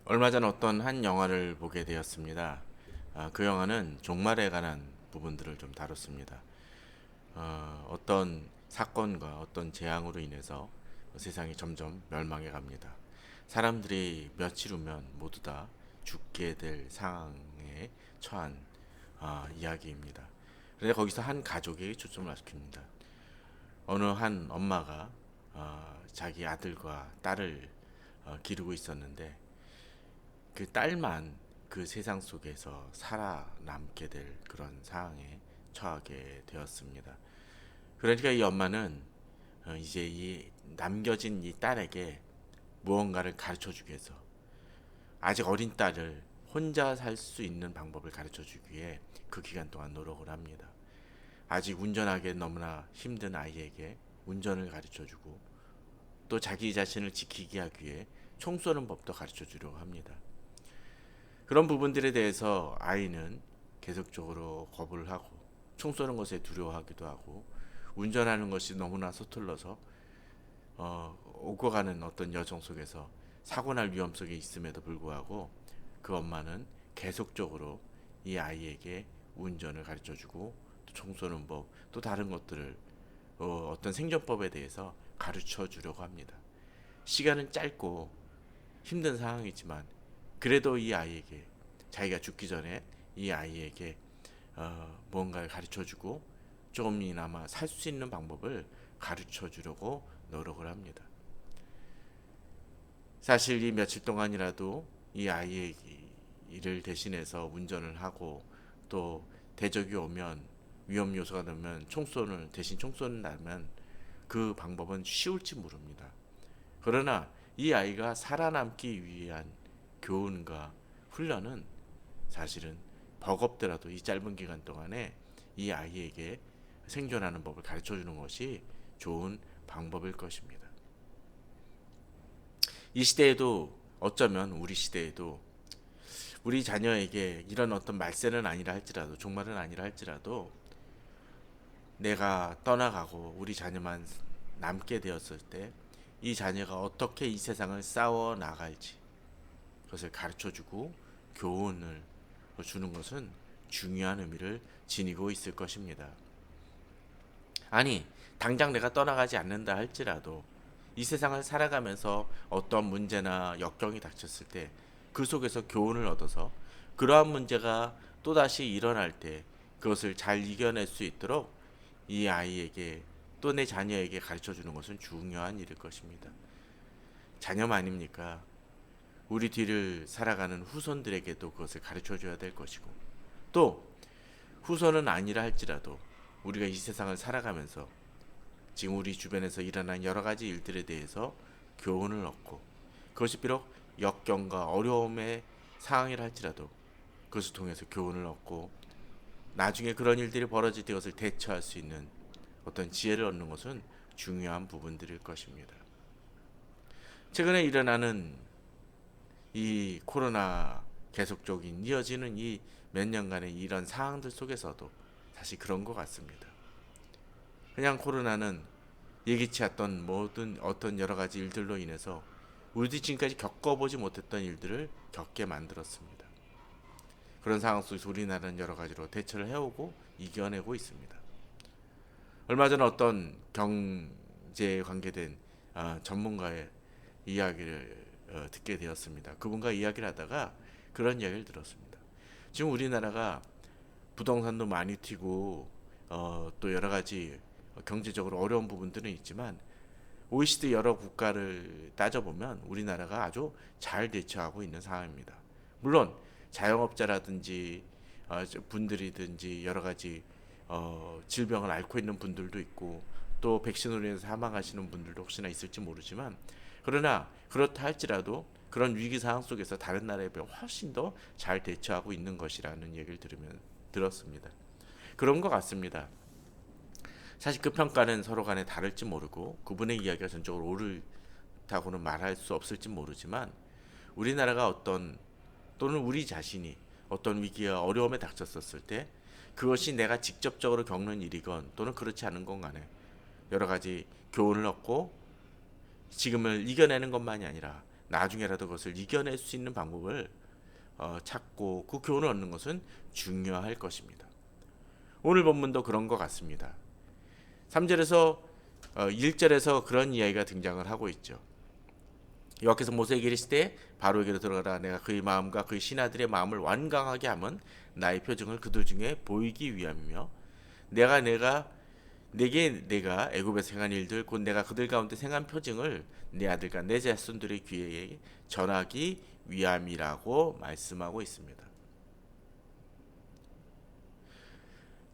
얼마 전 어떤 한 영화를 보게 되었습니다. 그 영화는 종말에 관한 부분들을 좀 다뤘습니다. 어떤 사건과 어떤 재앙으로 인해서 세상이 점점 멸망해 갑니다. 사람들이 며칠 후면 모두 다 죽게 될 상황에 처한 이야기입니다. 그런데 거기서 한 가족에게 초점을 맞춥니다. 어느 한 엄마가 자기 아들과 딸을 기르고 있었는데 그 딸만 그 세상 속에서 살아남게 될 그런 상황에 처하게 되었습니다. 그러니까 이 엄마는 이제 이 남겨진 이 딸에게 무언가를 가르쳐 주기 위해서 아직 어린 딸을 혼자 살 수 있는 방법을 가르쳐 주기 위해 그 기간 동안 노력을 합니다. 아직 운전하기 너무나 힘든 아이에게 운전을 가르쳐 주고 또 자기 자신을 지키게 하기 위해 총 쏘는 법도 가르쳐 주려고 합니다. 그런 부분들에 대해서 아이는 계속적으로 거부를 하고 총 쏘는 것에 두려워하기도 하고 운전하는 것이 너무나 서툴러서 오고 가는 어떤 여정 속에서 사고 날 위험 속에 있음에도 불구하고 그 엄마는 계속적으로 이 아이에게 운전을 가르쳐주고 또 총 쏘는 법 또 다른 것들을 어떤 생존법에 대해서 가르쳐 주려고 합니다. 시간은 짧고 힘든 상황이지만 그래도 이 아이에게 자기가 죽기 전에 이 아이에게 뭔가를 가르쳐주고 조금이나마 살 수 있는 방법을 가르쳐주려고 노력을 합니다. 사실 이 며칠 동안이라도 이 아이의 일을 대신해서 운전을 하고 또 대적이 오면 위험 요소가 되면 총쏘는 대신 총쏘는 다면 그 방법은 쉬울지 모릅니다. 그러나 이 아이가 살아남기 위한 교훈과 훈련은 사실은 버겁더라도 이 짧은 기간 동안에 이 아이에게 생존하는 법을 가르쳐 주는 것이 좋은 방법일 것입니다. 이 시대에도 어쩌면 우리 시대에도 우리 자녀에게 이런 어떤 말세는 아니라 할지라도 종말은 아니라 할지라도 내가 떠나가고 우리 자녀만 남게 되었을 때 이 자녀가 어떻게 이 세상을 싸워 나갈지 그것을 가르쳐 주고 교훈을 주는 것은 중요한 의미를 지니고 있을 것입니다. 아니, 당장 내가 떠나가지 않는다 할지라도 이 세상을 살아가면서 어떤 문제나 역경이 닥쳤을 때 그 속에서 교훈을 얻어서 그러한 문제가 또다시 일어날 때 그것을 잘 이겨낼 수 있도록 이 아이에게 또 내 자녀에게 가르쳐 주는 것은 중요한 일일 것입니다. 자녀 아닙니까? 우리 뒤를 살아가는 후손들에게도 그것을 가르쳐 줘야 될 것이고 또 후손은 아니라 할지라도 우리가 이 세상을 살아가면서 지금 우리 주변에서 일어난 여러 가지 일들에 대해서 교훈을 얻고 그것이 비록 역경과 어려움의 상황이라 할지라도 그것을 통해서 교훈을 얻고 나중에 그런 일들이 벌어질 때 그것을 대처할 수 있는 어떤 지혜를 얻는 것은 중요한 부분들일 것입니다. 최근에 일어나는 이 코로나 계속적인 이어지는 이 몇 년간의 이런 상황들 속에서도 사실 그런 것 같습니다. 그냥 코로나는 예기치 않던 모든 어떤 여러 가지 일들로 인해서 우리들이 지금까지 겪어보지 못했던 일들을 겪게 만들었습니다. 그런 상황 속에서 우리나라는 여러 가지로 대처를 해오고 이겨내고 있습니다. 얼마 전 어떤 경제에 관계된 전문가의 이야기를 듣게 되었습니다. 그분과 이야기를 하다가 그런 이야기를 들었습니다. 지금 우리나라가 부동산도 많이 튀고 또 여러 가지 경제적으로 어려운 부분들은 있지만 OECD 여러 국가를 따져보면 우리나라가 아주 잘 대처하고 있는 상황입니다. 물론 자영업자라든지 분들이든지 여러 가지 질병을 앓고 있는 분들도 있고 또 백신으로 인해서 사망하시는 분들도 혹시나 있을지 모르지만 그러나 그렇다 할지라도 그런 위기 상황 속에서 다른 나라에 비해 훨씬 더 잘 대처하고 있는 것이라는 얘기를 들었습니다. 그런 것 같습니다. 사실 그 평가는 서로 간에 다를지 모르고 그분의 이야기가 전적으로 옳다고는 말할 수 없을지 모르지만 우리나라가 어떤 또는 우리 자신이 어떤 위기와 어려움에 닥쳤었을 때 그것이 내가 직접적으로 겪는 일이건 또는 그렇지 않은 건 간에 여러 가지 교훈을 얻고 지금을 이겨내는 것만이 아니라 나중에라도 그것을 이겨낼 수 있는 방법을 찾고 그 교훈을 얻는 것은 중요할 것입니다. 오늘 본문도 그런 것 같습니다. 3절에서 1절에서 그런 이야기가 등장을 하고 있죠. 여호와께서 모세에게 이르시되 바로에게로 들어가라. 내가 그의 마음과 그의 신하들의 마음을 완강하게 하면 나의 표징을 그들 중에 보이기 위함이며 내가 애굽에서 행한 일들 곧 내가 그들 가운데 행한 표징을 내 아들과 내 자손들의 귀에 전하기 위함이라고 말씀하고 있습니다.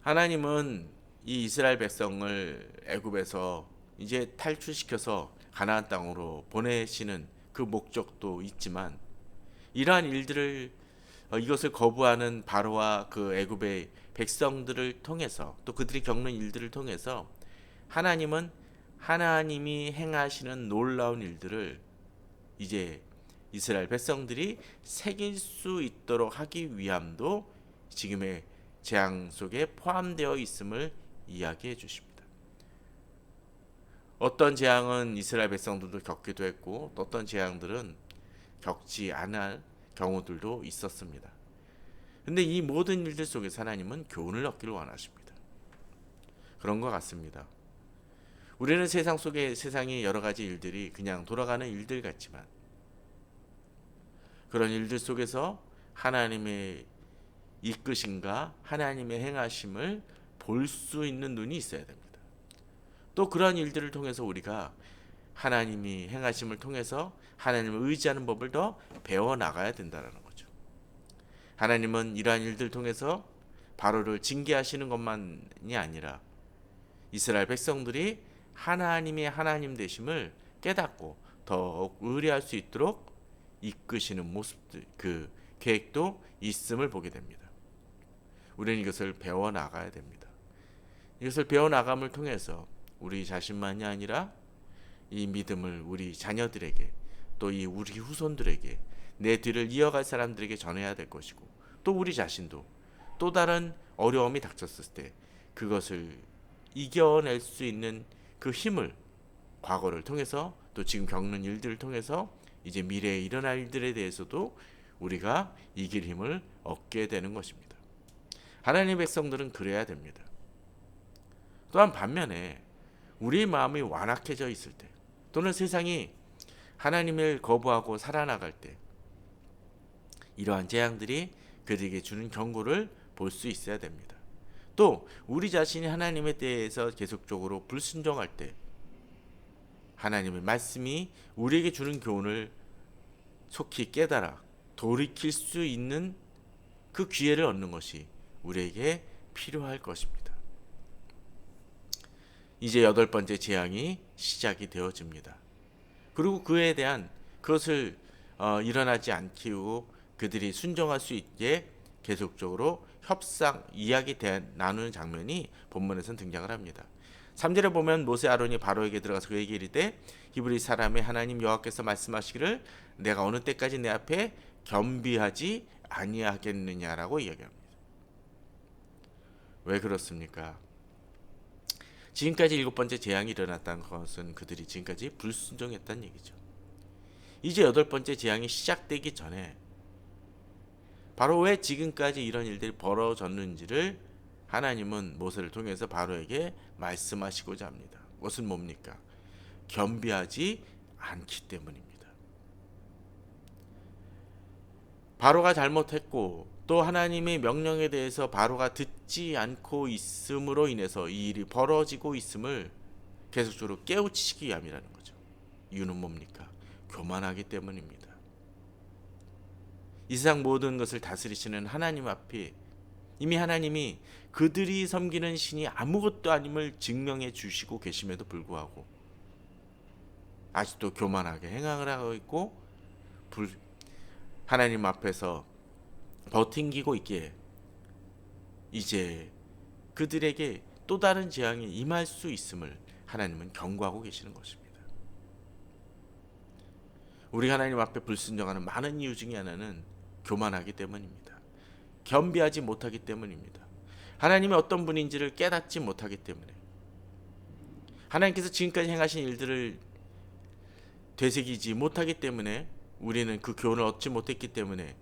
하나님은 이 이스라엘 백성을 애굽에서 이제 탈출시켜서 가나안 땅으로 보내시는 그 목적도 있지만 이러한 일들을 이것을 거부하는 바로와 그 애굽의 백성들을 통해서 또 그들이 겪는 일들을 통해서 하나님은 하나님이 행하시는 놀라운 일들을 이제 이스라엘 백성들이 새길 수 있도록 하기 위함도 지금의 재앙 속에 포함되어 있음을 이야기해 주십니다. 어떤 재앙은 이스라엘 백성들도 겪기도 했고 또 어떤 재앙들은 겪지 않을 경우들도 있었습니다. 근데 이 모든 일들 속에서 하나님은 교훈을 얻기를 원하십니다. 그런 것 같습니다. 우리는 세상 속에 세상의 여러 가지 일들이 그냥 돌아가는 일들 같지만 그런 일들 속에서 하나님의 이끄심과 하나님의 행하심을 볼 수 있는 눈이 있어야 됩니다. 또 그러한 일들을 통해서 우리가 하나님이 행하심을 통해서 하나님을 의지하는 법을 더 배워나가야 된다는 거죠. 하나님은 이러한 일들을 통해서 바로를 징계하시는 것만이 아니라 이스라엘 백성들이 하나님의 하나님 되심을 깨닫고 더욱 의뢰할 수 있도록 이끄시는 모습들, 그 계획도 있음을 보게 됩니다. 우리는 이것을 배워나가야 됩니다. 이것을 배워나감을 통해서 우리 자신만이 아니라 이 믿음을 우리 자녀들에게 또 이 우리 후손들에게 내 뒤를 이어갈 사람들에게 전해야 될 것이고 또 우리 자신도 또 다른 어려움이 닥쳤을 때 그것을 이겨낼 수 있는 그 힘을 과거를 통해서 또 지금 겪는 일들을 통해서 이제 미래에 일어날 일들에 대해서도 우리가 이길 힘을 얻게 되는 것입니다. 하나님의 백성들은 그래야 됩니다. 또한 반면에 우리 마음이 완악해져 있을 때 또는 세상이 하나님을 거부하고 살아나갈 때 이러한 재앙들이 그들에게 주는 경고를 볼 수 있어야 됩니다. 또 우리 자신이 하나님에 대해서 계속적으로 불순종할 때 하나님의 말씀이 우리에게 주는 교훈을 속히 깨달아 돌이킬 수 있는 그 기회를 얻는 것이 우리에게 필요할 것입니다. 이제 8번째 재앙이 시작이 되어집니다. 그리고 그에 대한 그것을 일어나지 않기고 그들이 순종할 수 있게 계속적으로 협상, 이야기 나누는 장면이 본문에서는 등장을 합니다. 3절에 보면 모세 아론이 바로에게 들어가서 그에게 이르되 히브리 사람의 하나님 여호와께서 말씀하시기를 내가 어느 때까지 내 앞에 겸비하지 아니하겠느냐라고 이야기합니다. 왜 그렇습니까? 지금까지 7번째 재앙이 일어났다는 것은 그들이 지금까지 불순종했다는 얘기죠. 이제 8번째 재앙이 시작되기 전에 바로 왜 지금까지 이런 일들이 벌어졌는지를 하나님은 모세를 통해서 바로에게 말씀하시고자 합니다. 그것은 뭡니까? 겸비하지 않기 때문입니다. 바로가 잘못했고 또 하나님의 명령에 대해서 바로가 듣지 않고 있음으로 인해서 이 일이 벌어지고 있음을 계속적으로 깨우치시기 위함이라는 거죠. 이유는 뭡니까? 교만하기 때문입니다. 이 세상 모든 것을 다스리시는 하나님 앞에 이미 하나님이 그들이 섬기는 신이 아무것도 아님을 증명해 주시고 계심에도 불구하고 아직도 교만하게 행함을 하고 있고 하나님 앞에서 버팅기고 있기에 이제 그들에게 또 다른 재앙이 임할 수 있음을 하나님은 경고하고 계시는 것입니다. 우리 하나님 앞에 불순종하는 많은 이유 중에 하나는 교만하기 때문입니다. 겸비하지 못하기 때문입니다. 하나님이 어떤 분인지를 깨닫지 못하기 때문에 하나님께서 지금까지 행하신 일들을 되새기지 못하기 때문에 우리는 그 교훈을 얻지 못했기 때문에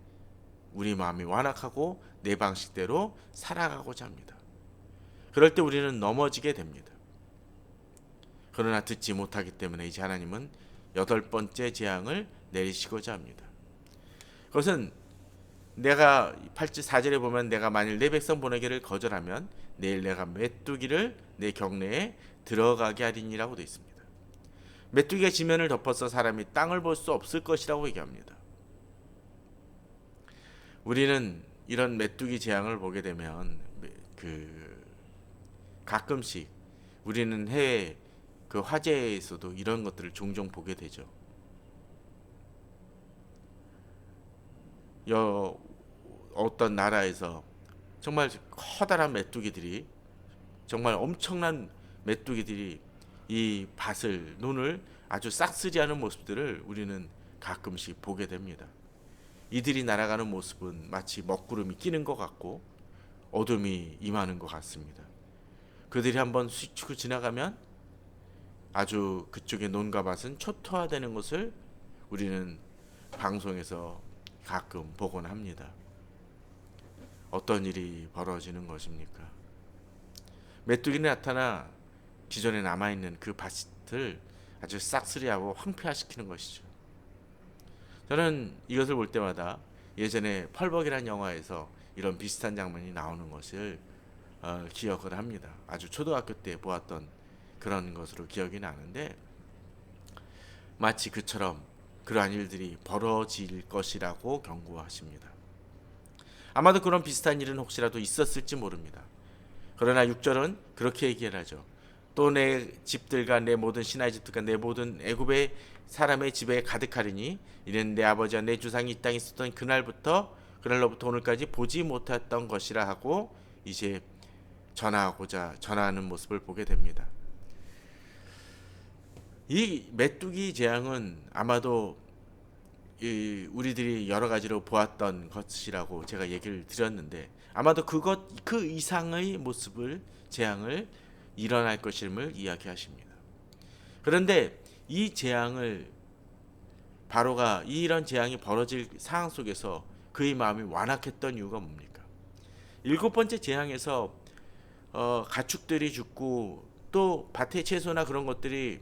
우리 마음이 완악하고 내 방식대로 살아가고자 합니다. 그럴 때 우리는 넘어지게 됩니다. 그러나 듣지 못하기 때문에 이제 하나님은 여덟 번째 재앙을 내리시고자 합니다. 그것은 내가 8절 4절에 보면 내가 만일 내 백성 보내기를 거절하면 내일 내가 메뚜기를 내 경내에 들어가게 하리니라고 되어 있습니다. 메뚜기가 지면을 덮어서 사람이 땅을 볼 수 없을 것이라고 얘기합니다. 우리는 이런 메뚜기 재앙을 보게 되면 가끔씩 우리는 해외 화재에서도 이런 것들을 종종 보게 되죠. 어떤 나라에서 정말 커다란 메뚜기들이, 정말 엄청난 메뚜기들이 이 눈을 아주 싹쓸이하는 모습들을 우리는 가끔씩 보게 됩니다. 이들이 날아가는 모습은 마치 먹구름이 끼는 것 같고 어둠이 임하는 것 같습니다. 그들이 한번 스치고 지나가면 아주 그쪽의 논과 밭은 초토화되는 것을 우리는 방송에서 가끔 보곤 합니다. 어떤 일이 벌어지는 것입니까? 메뚜기는 나타나 기존에 남아있는 그 밭을 아주 싹쓸이하고 황폐화시키는 것이죠. 저는 이것을 볼 때마다 예전에 펄벅이라는 영화에서 이런 비슷한 장면이 나오는 것을 기억을 합니다. 아주 초등학교 때 보았던 그런 것으로 기억이 나는데, 마치 그처럼 그러한 일들이 벌어질 것이라고 경고하십니다. 아마도 그런 비슷한 일은 혹시라도 있었을지 모릅니다. 그러나 6절은 그렇게 얘기를 하죠. 또 내 집들과 내 모든 신하의 집들과 내 모든 애굽의 사람의 집에 가득하리니 이는 내 아버지와 내 조상이 이 땅에 있었던 그날로부터 오늘까지 보지 못했던 것이라 하고 이제 전하는 모습을 보게 됩니다. 이 메뚜기 재앙은 아마도 우리들이 여러 가지로 보았던 것이라고 제가 얘기를 드렸는데, 아마도 그 이상의 재앙을 일어날 것임을 이야기하십니다. 그런데 이 재앙을 바로가 이런 재앙이 벌어질 상황 속에서 그의 마음이 완악했던 이유가 뭡니까? 7번째 재앙에서 가축들이 죽고 또 밭의 채소나 그런 것들이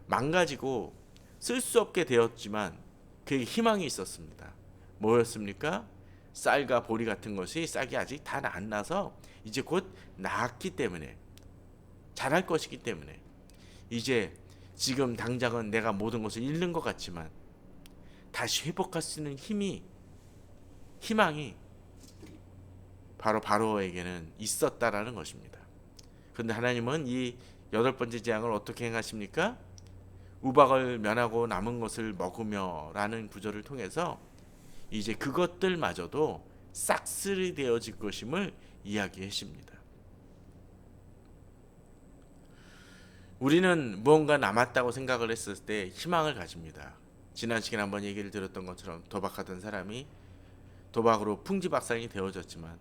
망가지고 쓸 수 없게 되었지만 그에게 희망이 있었습니다. 뭐였습니까? 쌀과 보리 같은 것이 싹이 아직 다 안 나서 이제 곧 나았기 때문에, 자랄 것이기 때문에 이제 지금 당장은 내가 모든 것을 잃는 것 같지만 다시 회복할 수 있는 희망이 바로 바로에게는 있었다라는 것입니다. 그런데 하나님은 이 8번째 재앙을 어떻게 행하십니까? 우박을 면하고 남은 것을 먹으며 라는 구절을 통해서 이제 그것들마저도 싹쓸이 되어질 것임을 이야기하십니다. 우리는 무언가 남았다고 생각을 했을 때 희망을 가집니다. 지난 시간에 한번 얘기를 들었던 것처럼 도박하던 사람이 도박으로 풍지박산이 되어졌지만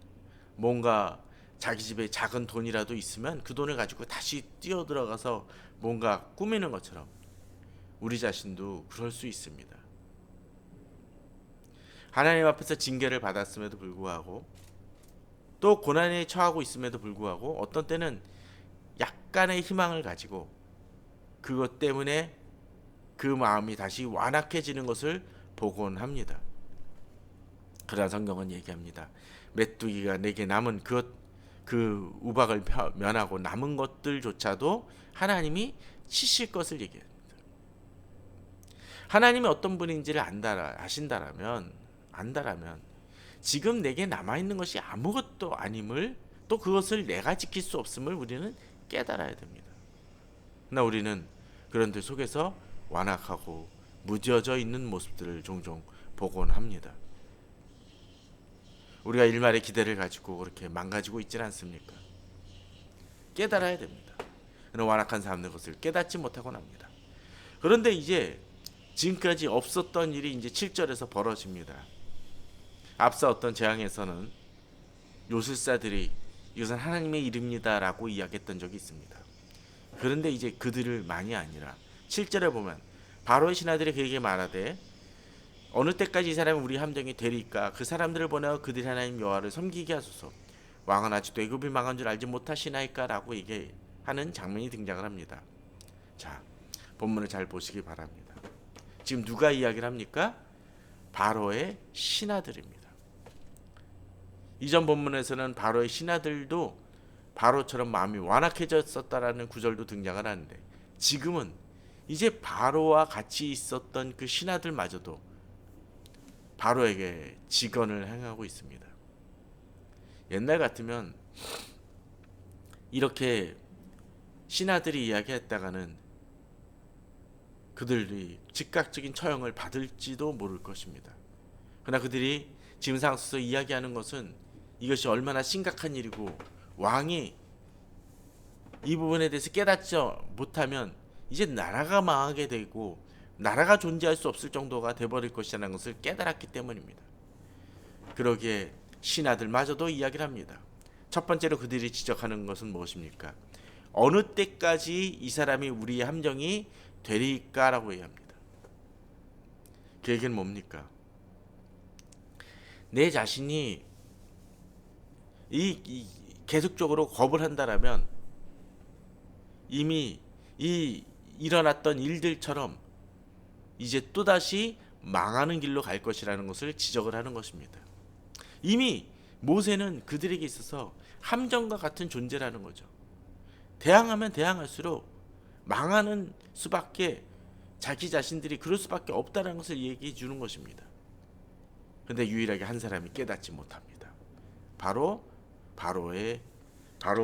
뭔가 자기 집에 작은 돈이라도 있으면 그 돈을 가지고 다시 뛰어들어가서 뭔가 꾸미는 것처럼 우리 자신도 그럴 수 있습니다. 하나님 앞에서 징계를 받았음에도 불구하고 또 고난에 처하고 있음에도 불구하고 어떤 때는 약간의 희망을 가지고 그것 때문에 그 마음이 다시 완악해지는 것을 보곤 합니다. 그러나 성경은 얘기합니다. 메뚜기가 내게 남은 그 우박을 면하고 남은 것들조차도 하나님이 치실 것을 얘기합니다. 하나님이 어떤 분인지를 안다라면 지금 내게 남아있는 것이 아무것도 아님을, 또 그것을 내가 지킬 수 없음을 우리는 깨달아야 됩니다. 그러나 우리는 그런 들 속에서 완악하고 무뎌져 있는 모습들을 종종 보곤 합니다. 우리가 일말의 기대를 가지고 그렇게 망가지고 있지는 않습니까? 깨달아야 됩니다. 그런 완악한 사람들 것을 깨닫지 못하곤 합니다. 그런데 이제 지금까지 없었던 일이 이제 7절에서 벌어집니다. 앞서 어떤 재앙에서는 요술사들이 이것은 하나님의 일입니다라고 이야기했던 적이 있습니다. 그런데 이제 그들을 많이 아니라 7절에 보면 바로의 신하들이 그에게 말하되 어느 때까지 이 사람이 우리 함정이 되리까? 그 사람들을 보내어 그들이 하나님 여호와를 섬기게 하소서. 왕은 아직도 애굽이 망한 줄 알지 못하시나이까라고 얘기하는 장면이 등장을 합니다. 자, 본문을 잘 보시기 바랍니다. 지금 누가 이야기를 합니까? 바로의 신하들입니다. 이전 본문에서는 바로의 신하들도 바로처럼 마음이 완악해졌었다라는 구절도 등장을 하는데, 지금은 이제 바로와 같이 있었던 그 신하들마저도 바로에게 직언을 행하고 있습니다. 옛날 같으면 이렇게 신하들이 이야기했다가는 그들이 즉각적인 처형을 받을지도 모를 것입니다. 그러나 그들이 지금 상황에서 이야기하는 것은 이것이 얼마나 심각한 일이고 왕이 이 부분에 대해서 깨닫지 못하면 이제 나라가 망하게 되고 나라가 존재할 수 없을 정도가 돼버릴 것이라는 것을 깨달았기 때문입니다. 그러기에 신하들마저도 이야기를 합니다. 첫 번째로 그들이 지적하는 것은 무엇입니까? 어느 때까지 이 사람이 우리의 함정이 되리까라고 얘기합니다. 그 얘기는 뭡니까? 내 자신이 계속적으로 겁을 한다라면 이미 이 일어났던 일들처럼 이제 또다시 망하는 길로 갈 것이라는 것을 지적을 하는 것입니다. 이미 모세는 그들에게 있어서 함정과 같은 존재라는 거죠. 대항하면 대항할수록 망하는 수밖에, 자기 자신들이 그럴 수밖에 없다는 것을 얘기해 주는 것입니다. 그런데 유일하게 한 사람이 깨닫지 못합니다. 바로 바로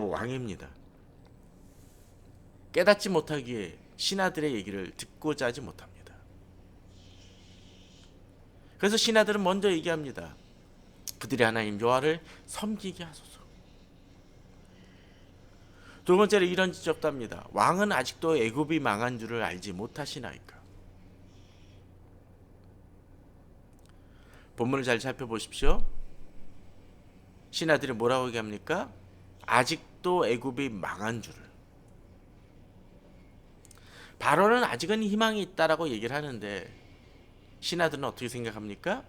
왕입니다. 깨닫지 못하기에 신하들의 얘기를 듣고자 하지 못합니다. 그래서 신하들은 먼저 얘기합니다. 그들이 하나님 여호와를 섬기게 하소서. 두 번째로 이런 지적도 합니다. 왕은 아직도 애굽이 망한 줄을 알지 못하시나이까? 본문을 잘 살펴보십시오. 신하들이 뭐라고 얘기합니까? 아직도 애굽이 망한 줄을. 바로는 아직은 희망이 있다라고 얘기를 하는데 신하들은 어떻게 생각합니까?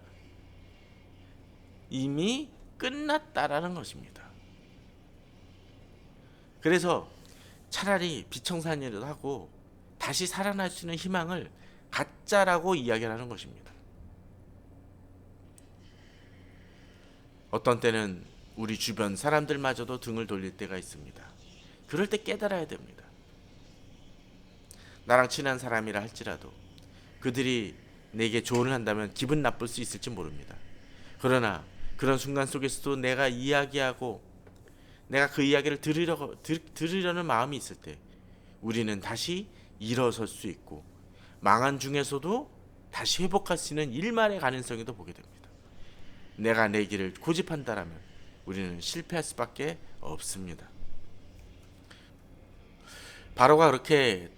이미 끝났다라는 것입니다. 그래서 차라리 비청산이라도 하고 다시 살아날 수 있는 희망을 갖자라고 이야기를 하는 것입니다. 어떤 때는 우리 주변 사람들마저도 등을 돌릴 때가 있습니다. 그럴 때 깨달아야 됩니다. 나랑 친한 사람이라 할지라도 그들이 내게 조언을 한다면 기분 나쁠 수 있을지 모릅니다. 그러나 그런 순간 속에서도 내가 이야기하고 내가 그 이야기를 들으려는 마음이 있을 때 우리는 다시 일어설 수 있고 망한 중에서도 다시 회복할 수 있는 일만의 가능성에도 보게 됩니다. 내가 내 길을 고집한다라면 우리는 실패할 수밖에 없습니다. 바로가 그렇게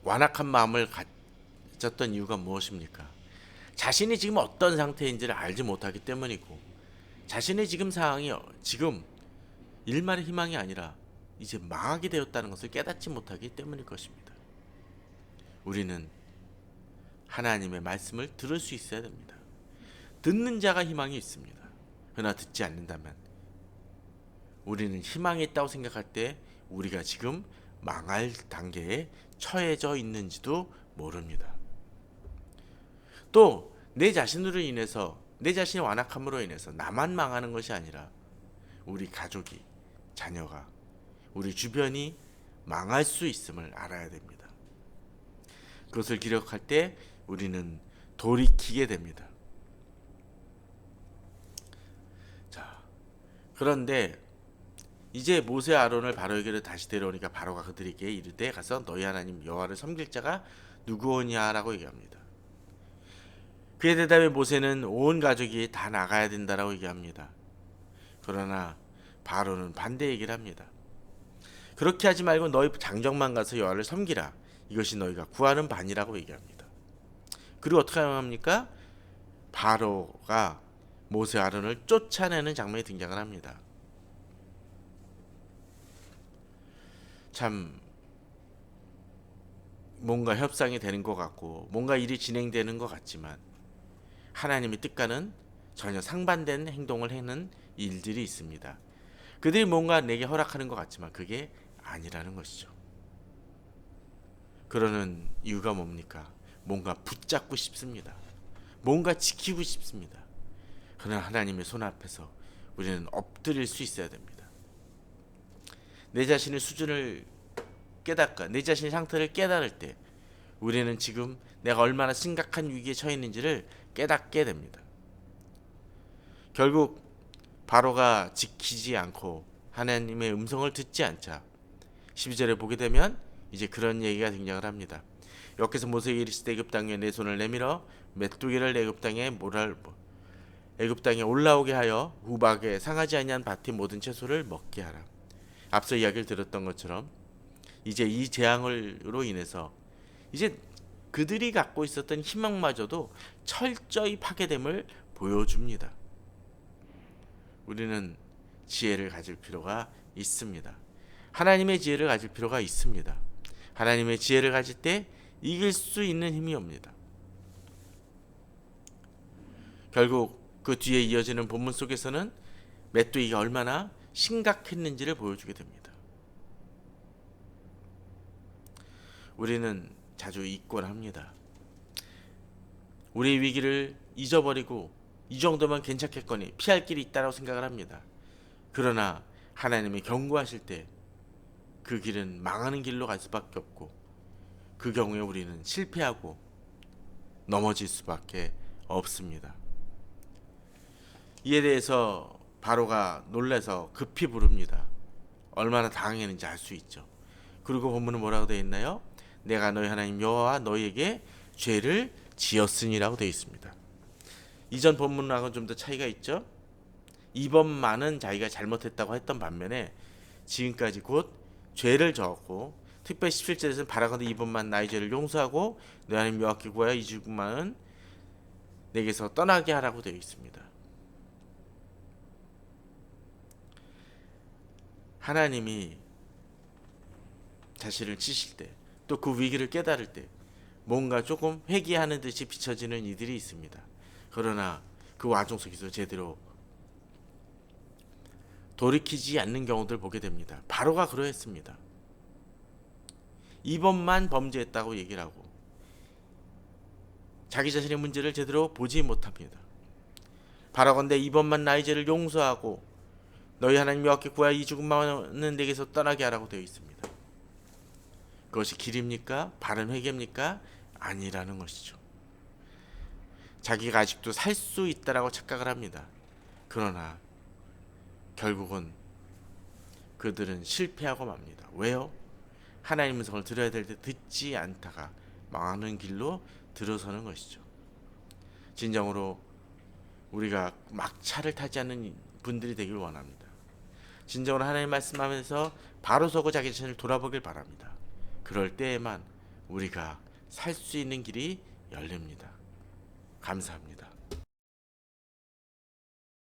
완악한 마음을 가졌던 이유가 무엇입니까? 자신이 지금 어떤 상태인지를 알지 못하기 때문이고 자신의 지금 상황이 지금 일말의 희망이 아니라 이제 망하게 되었다는 것을 깨닫지 못하기 때문일 것입니다. 우리는 하나님의 말씀을 들을 수 있어야 됩니다. 듣는 자가 희망이 있습니다. 그러나 듣지 않는다면 우리는 희망이 있다고 생각할 때 우리가 지금 망할 단계에 처해져 있는지도 모릅니다. 또 내 자신으로 인해서 내 자신의 완악함으로 인해서 나만 망하는 것이 아니라 우리 가족이, 자녀가, 우리 주변이 망할 수 있음을 알아야 됩니다. 그것을 기억할 때 우리는 돌이키게 됩니다. 자, 그런데 이제 모세 아론을 바로에게로 다시 데려오니까 바로가 그들에게 이르되 가서 너희 하나님 여호와를 섬길 자가 누구오냐라고 얘기합니다. 그의 대답에 모세는 온 가족이 다 나가야 된다라고 얘기합니다. 그러나 바로는 반대 얘기를 합니다. 그렇게 하지 말고 너희 장정만 가서 여호와를 섬기라. 이것이 너희가 구하는 바니라고 얘기합니다. 그리고 어떻게 합니까? 바로가 모세 아론을 쫓아내는 장면이 등장을 합니다. 참 뭔가 협상이 되는 것 같고 뭔가 일이 진행되는 것 같지만 하나님의 뜻과는 전혀 상반된 행동을 하는 일들이 있습니다. 그들이 뭔가 내게 허락하는 것 같지만 그게 아니라는 것이죠. 그러는 이유가 뭡니까? 뭔가 붙잡고 싶습니다. 뭔가 지키고 싶습니다. 그러나 하나님의 손 앞에서 우리는 엎드릴 수 있어야 됩니다. 내 자신의 수준을 깨닫고 내 자신의 상태를 깨달을 때 우리는 지금 내가 얼마나 심각한 위기에 처해 있는지를 깨닫게 됩니다. 결국 바로가 지키지 않고 하나님의 음성을 듣지 않자 12절에 보게 되면 이제 그런 얘기가 등장을 합니다. 여기서 모세에게 이르시되 애굽 땅에 내 손을 내밀어 메뚜기를 애굽 땅에 올라오게 하여 우박에 상하지 아니한 밭의 모든 채소를 먹게 하라. 앞서 이야기를 들었던 것처럼 이제 이 재앙으로 인해서 이제 그들이 갖고 있었던 희망마저도 철저히 파괴됨을 보여줍니다. 우리는 지혜를 가질 필요가 있습니다. 하나님의 지혜를 가질 필요가 있습니다. 하나님의 지혜를 가질 때 이길 수 있는 힘이 옵니다. 결국 그 뒤에 이어지는 본문 속에서는 메뚜기가 얼마나 심각했는지를 보여주게 됩니다. 우리는 자주 잊곤 합니다. 우리의 위기를 잊어버리고 이 정도면 괜찮겠거니 피할 길이 있다고 생각을 합니다. 그러나 하나님이 경고하실 때 그 길은 망하는 길로 갈 수밖에 없고 그 경우에 우리는 실패하고 넘어질 수밖에 없습니다. 이에 대해서 바로가 놀라서 급히 부릅니다. 얼마나 당황했는지 알 수 있죠. 그리고 본문은 뭐라고 되어 있나요? 내가 너희 하나님 여호와 너희에게 죄를 지었으니라고 되어 있습니다. 이전 본문하고는 좀 더 차이가 있죠. 이번만은 자기가 잘못했다고 했던 반면에 지금까지 곧 죄를 졌고 특별히 17절에서는 바라건대 이번만 나의 죄를 용서하고 너희 하나님 여호와께 구하여 이 죽음은 내게서 떠나게 하라고 되어 있습니다. 하나님이 자신을 치실 때 또 그 위기를 깨달을 때 뭔가 조금 회개하는 듯이 비춰지는 이들이 있습니다. 그러나 그 와중 속에서 제대로 돌이키지 않는 경우들 보게 됩니다. 바로가 그러했습니다. 이번만 범죄했다고 얘기를 하고 자기 자신의 문제를 제대로 보지 못합니다. 바라건대 이번만 나의 죄를 용서하고 너희 하나님 여호와께 구하여 이 죽음만은 내게서 떠나게 하라고 되어 있습니다. 그것이 길입니까? 바른 회개입니까? 아니라는 것이죠. 자기가 아직도 살 수 있다라고 착각을 합니다. 그러나 결국은 그들은 실패하고 맙니다. 왜요? 하나님의 음성을 들어야 될 때 듣지 않다가 망하는 길로 들어서는 것이죠. 진정으로 우리가 막차를 타지 않는 분들이 되길 원합니다. 진정으로 하나님 말씀하면서 바로 서고 자기 자신을 돌아보길 바랍니다. 그럴 때에만 우리가 살 수 있는 길이 열립니다. 감사합니다.